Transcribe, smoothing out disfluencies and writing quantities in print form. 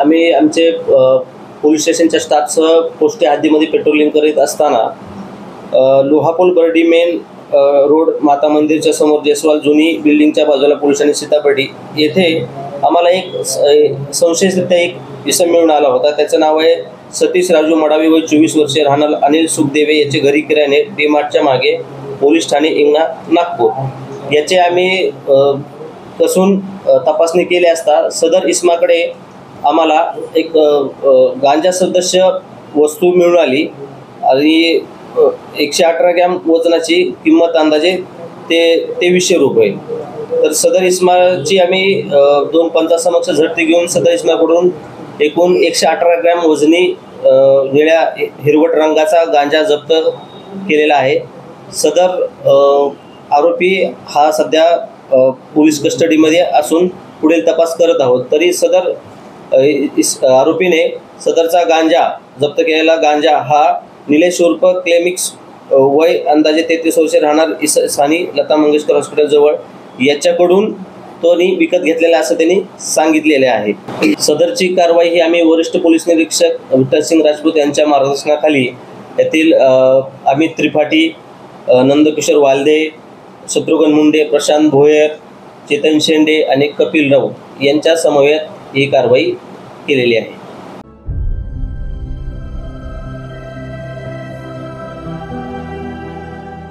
आम्ही आमचे पोलीस स्टेशनच्या स्टाफसह पोस्टे हद्दीमध्ये पेट्रोलिंग करीत असताना लोहापूल बर्डी मेन रोड माता मंदिरच्या समोर जयस्वाल जुनी बिल्डिंगच्या बाजूला पोलिसांनी सीतापेठी येथे आम्हाला एक संशयित एक इसम मिळून आला होता। त्याचं नाव आहे सतीश राजू मडावी, वय 24 वर्षे, राहणार अनिल सुखदेवे, याचे घरी किराणे डीमार्टच्या मागे, पोलीस ठाणे इंगणा नागपूर। याचे आम्ही कसून तपासणी केली असता सदर इसमाकडे आम्हाला एक गांजा सदस्य वस्तू मिळून आली आणि 118 ग्रॅम वजनाची किंमत अंदाजे 2300 रुपये। तर सदर इस्माची आम्ही 2 पंचासमक्ष झडती घेऊन सदर इस्माकडून एकूण 118 ग्रॅम वजनी निळ्या हिरवट रंगाचा गांजा जप्त केलेला आहे। सदर आरोपी हा सध्या पोलीस कस्टडीमध्ये असून पुढील तपास करत आहोत। तरी सदर आरोपीने सदरचा गांजा जप्त केलेला गांजा हा निलेश उर्फ क्लेमिक्स, वय अंदाजे 33 वर्षे, राहणार स्थानी लता मंगेशकर हॉस्पिटल जवळ, याच्याकडून तो विकत घेतलेला असं त्यांनी सांगितलेले आहे। सदरची कारवाई ही आम्ही वरिष्ठ पोलीस निरीक्षक विठ्ठलसिंग राजपूत यांच्या मार्गदर्शनाखाली येथील अमित त्रिपाठी, नंदकिशोर वालदे, शत्रुघ्न मुंडे, प्रशांत भोयर, चेतन शेंडे आणि कपिल राऊत यांच्या समवेत ही कारवाई केलेली आहे।